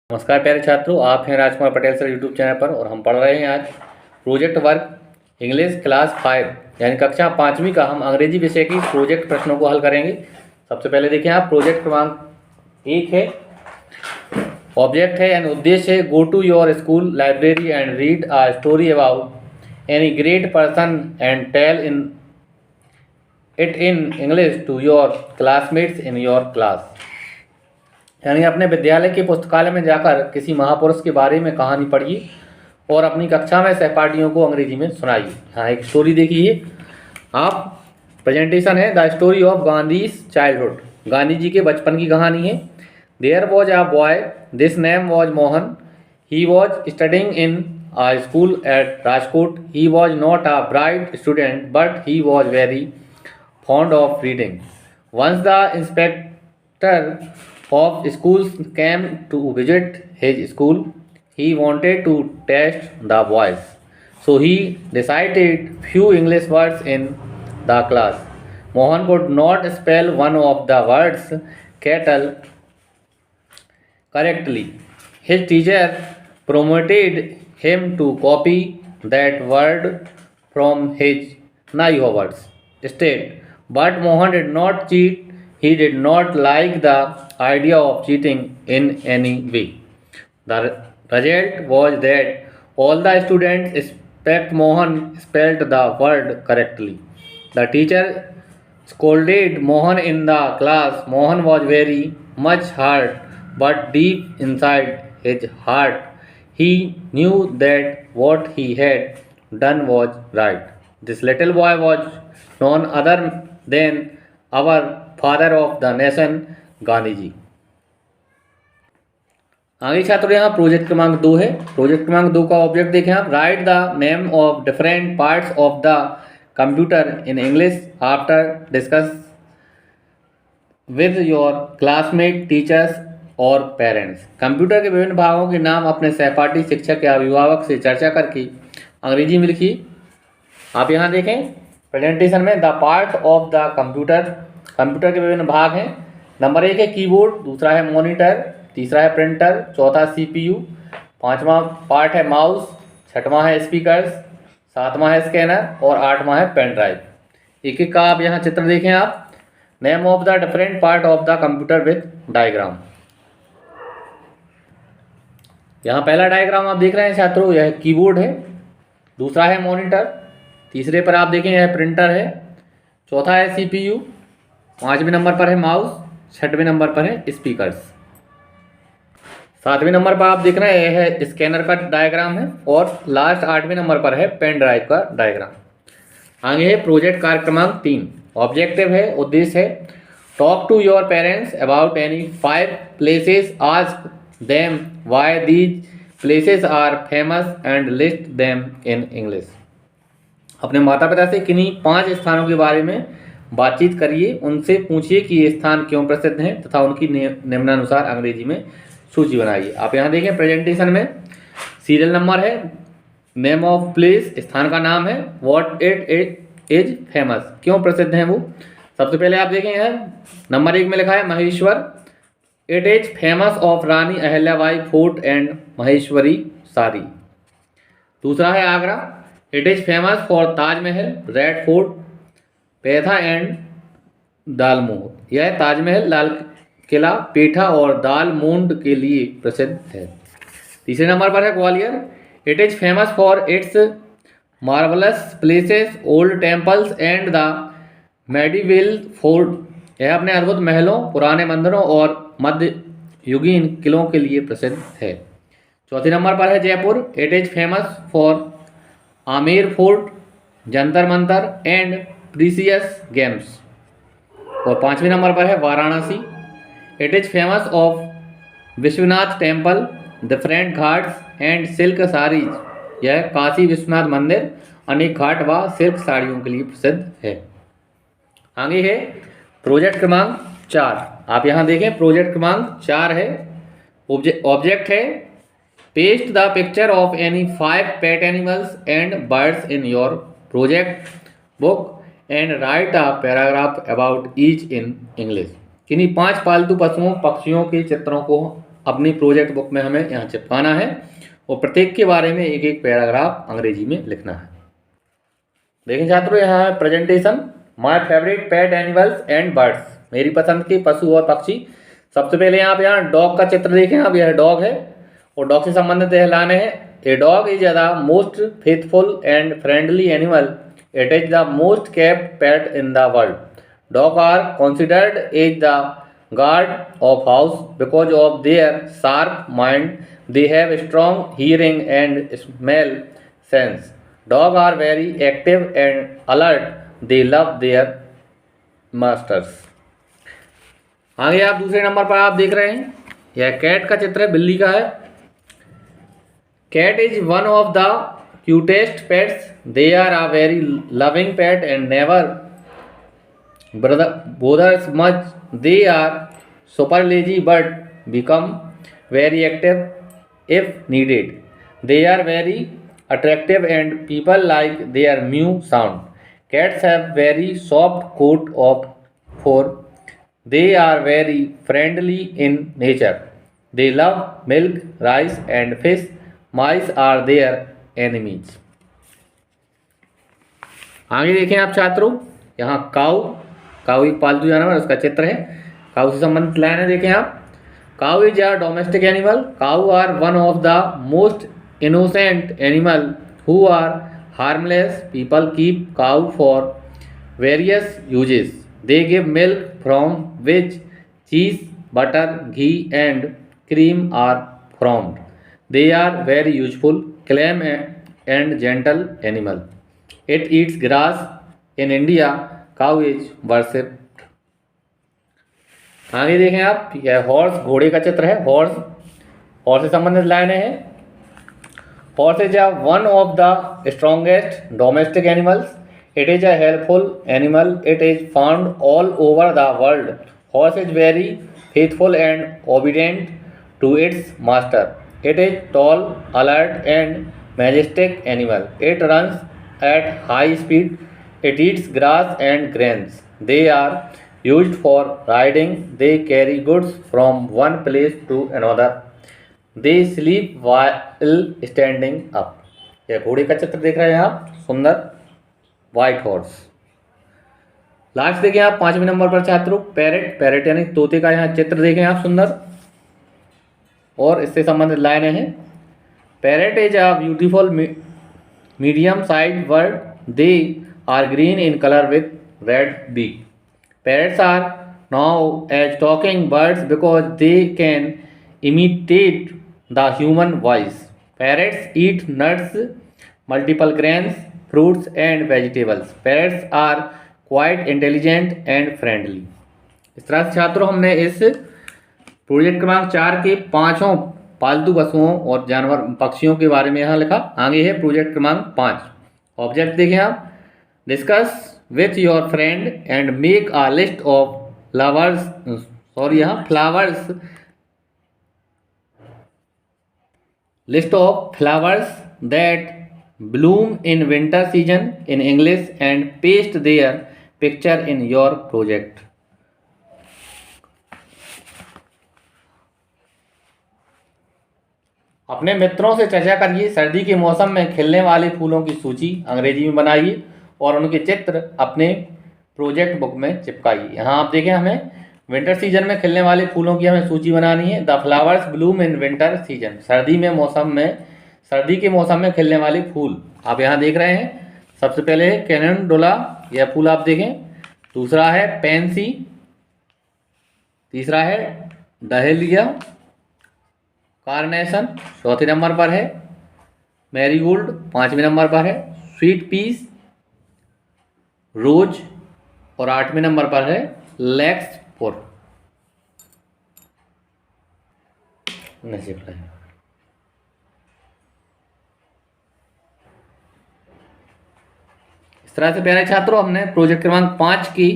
नमस्कार प्यारे छात्रों, आप हैं Rajkumar Patel sir YouTube channel पर और हम पढ़ रहे हैं आज प्रोजेक्ट वर्क इंग्लिश क्लास 5 यानी कक्षा 5वीं का हम अंग्रेजी विषय की प्रोजेक्ट प्रश्नों को हल करेंगे। सबसे पहले देखिए आप प्रोजेक्ट क्रमांक 1 है, ऑब्जेक्ट है यानी उद्देश्य है go to your school library and read a story about any great person and tell it in English to your classmates in your class. यानी अपने विद्यालय के पुस्तकालय में जाकर किसी महापुरुष के बारे में कहानी पढ़िए और अपनी कक्षा में सहपाठियों को अंग्रेजी में सुनाइए। हाँ, एक स्टोरी देखिए आप, प्रेजेंटेशन है the story of Gandhi's childhood, Gandhi ji के बचपन की कहानी है। There was a boy, this name was Mohan, he was studying in a school at Rajkot. He was not a bright student, but he was very fond of reading. Once the inspector of schools came to visit his school, he wanted to test the boys. So he recited few English words in the class. Mohan could not spell one of the words cattle correctly. His teacher promoted him to copy that word from his words instead. But Mohan did not cheat. He did not like the idea of cheating in any way. The result was that all the students except Mohan spelled the word correctly. The teacher scolded Mohan in the class. Mohan was very much hurt, but deep inside his heart, he knew that what he had done was right. This little boy was none other than our father of the nation, Gandhi ji. आगे छात्रों यहाँ project क्रमांक 2 है। Project क्रमांक 2 का object देखें आप, right the name of different parts of the computer in English after discuss with your classmate teachers और पेरेंट्स। कंप्यूटर के विभिन्न भागों के नाम अपने सहपाठी, शिक्षक या अभिभावक से चर्चा करके अंग्रेजी में लिखिए। आप यहाँ देखें प्रेजेंटेशन में the part of the computer, computer के विभिन्न भाग हैं। नंबर 1 है कीबोर्ड, दूसरा है मॉनिटर, तीसरा है प्रिंटर, चौथा CPU, पांचवा पार्ट है माउस, छठवां है स्पीकर्स, सातवां है स्कैनर और आठवां है पेन ड्राइव। एक एक का आप यहाँ चित्र देखें आप। Name of the different part of the computer with diagram. यहाँ पहला डायग्राम आप देख रहे हैं छात्रों, यह कीबोर्ड है, दूसरा है मॉनिटर, तीसरे पर आप देखें यह प्रिंटर है, चौथा है CPU, पांचवें नंबर पर है माउस, छठवें नंबर पर है स्पीकर्स, सातवें नंबर पर आप देख रहे हैं यह है स्कैनर का डायग्राम है और लास्ट 8वें नंबर पर है पेन ड्राइव का डायग्राम। आगे है प्रोजेक्ट कार्य क्रमांक 3, ऑब्जेक्टिव है, उद्देश्य है talk to your parents about any 5 places, ask them why these places are famous and list them in English। अपने माता पिता से किन्हीं 5 स्थानों के बारे में बातचीत करिए, उनसे पूछिए कि ये स्थान क्यों प्रसिद्ध हैं तथा उनकी निम्नानुसार अंग्रेजी में सूची बनाइए। आप यहाँ देखें प्रेजेंटेशन में सीरियल नंबर है, नेम ऑफ प्लेस, स्थान का नाम है, व्हाट इट इज फेमस, क्यों प्रसिद्ध हैं वो। सबसे पहले आप देखें यहाँ नंबर 1 में लिखा है Maheshwar, it is famous of Rani Ahilyabai fort and Maheshwari sari. दूसरा है Agra, it is famous for Taj Mahal, red fort, petha and dalmoth. यह ताजमहल, लाल किला, पेठा और दालमोड के लिए प्रसिद्ध है। तीसरे नंबर पर है Gwalior, it is famous for its marvellous places, old temples and the medieval fort. यह अपने अद्भुत महलों, पुराने मंदिरों और मध्य युगीन किलों के लिए प्रसिद्ध है। चौथे नंबर पर है Jaipur, it is famous for Amer fort, Jantar Mantar and precious games. और पांचवें नंबर पर है Varanasi, it is famous of Vishwanath temple, different Ghats and silk saris. यह काशी विश्वनाथ मंदिर अनेक घाट व सिल्क साड़ियों के लिए प्रसिद्ध है। आगे है प्रोजेक्ट क्रमांक 4, आप यहाँ देखें प्रोजेक्ट क्रमांक 4 है, ऑब्जेक्ट है paste the picture of any 5 pet animals and birds in your project book and right a paragraph about each in English. किन्हीं 5 पालतू पशुओं पक्षियों के चित्रों को अपनी प्रोजेक्ट बुक में हमें यहाँ चिपकाना है और प्रत्येक के बारे में एक एक पैराग्राफ अंग्रेजी में लिखना है। देखिए छात्रों, यहाँ है presentation my favourite pet animals and birds, मेरी पसंद के पशु और पक्षी। सबसे पहले आप यहाँ डॉग का चित्र देखें। अब यह डॉग है और डॉग से संबंधित यह लाने हैं। A dog is the most faithful and friendly animal, it is the most kept pet in the world. Dog are considered as the guard of house because of their sharp mind, they have strong hearing and smell sense. Dog are very active and alert, they love their masters. आगे आप दूसरे number पर आप देख रहे हैं, यह cat का चित्र है, बिल्ली का है। Cat is one of the cutest pets, they are a very loving pet and never bothers much. They are super lazy but become very active if needed. They are very attractive and people like their mew sound. Cats have very soft coat of fur. They are very friendly in nature. They love milk, rice and fish. Mice are their enemies. आगे देखें आप छात्रों, यहाँ काऊ एक पालतू जानवर, उसका चित्र है। काऊ से संबंधित लाइन है, देखें आप। Cow is a domestic animal, cow are one of the most innocent animal who are harmless, people keep cow for various uses, they give milk from which cheese, butter, ghee and cream are formed, they are very useful, calm and gentle animal, it eats grass, in India cow is worshipped. आगे देखें आप, यह horse घोड़े का चित्र है। Horse से संबंधित लाइनें हैं। Horse is one of the strongest domestic animals, it is a helpful animal, it is found all over the world. Horse is very faithful and obedient to its master, it is tall, alert and majestic animal, it runs at high speed, it eats grass and grains, they are used for riding, they carry goods from one place to another, they sleep while standing up। यह घोड़े का चित्र देख रहे हैं आप, सुंदर white horse. Last देखें आप 5वें नंबर पर छात्रों, पैरेट यानी तोते का यहाँ चित्र देखें आप, सुंदर, और इससे संबंधित लाइनें हैं। Parrot is a beautiful medium size bird, they are green in color with red beak. Parrots are known as talking birds because they can imitate the human voice. Parrots eat nuts, multiple grains, fruits and vegetables. Parrots are quite intelligent and friendly। इस तरह से छात्रों हमने इस project क्रमांक 4 के 5 पालतू पशुओं और जानवर पक्षियों के बारे में यहाँ लिखा। आगे है प्रोजेक्ट क्रमांक 5। ऑब्जेक्ट देखें आप, discuss with your friend and make a list of flowers, list of flowers that bloom in winter season in English and paste their picture in your project. अपने मित्रों से चर्चा करिए, सर्दी के मौसम में खिलने वाले फूलों की सूची अंग्रेजी में बनाइए और उनके चित्र अपने प्रोजेक्ट बुक में चिपकाइए। यहाँ आप देखें, हमें विंटर सीजन में खिलने वाले फूलों की हमें सूची बनानी है। The flowers Bloom in winter season, सर्दी के मौसम में खिलने वाले फूल आप यहाँ देख रहे हैं। सबसे पहले है कैलेंडुला, यह फूल आप देखें। दूसरा है पेंसी, तीसरा है डहेलिया, कार्नेशन चौथे नंबर पर है, मैरीगोल्ड 5वें नंबर पर है, स्वीट पीस, रोज और 8वें नंबर पर है लैक्सपुर। इस तरह से प्यारे छात्रों, हमने प्रोजेक्ट क्रमांक 5 की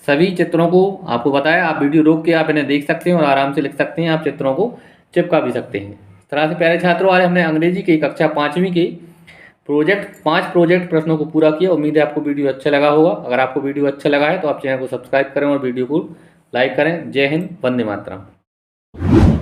सभी चित्रों को आपको बताया। आप वीडियो रोक के आप इन्हें देख सकते हैं और आराम से लिख सकते हैं, आप चित्रों को चिपका भी सकते हैं। इस तरह से प्यारे छात्रों, आज हमने अंग्रेजी की कक्षा 5वीं की 5 प्रोजेक्ट प्रश्नों को पूरा किया। उम्मीद है आपको वीडियो अच्छा लगा होगा। अगर आपको वीडियो अच्छा लगा है तो आप चैनल को सब्सक्राइब करें और वीडियो को लाइक करें। जय हिंद, वंदे मातरम।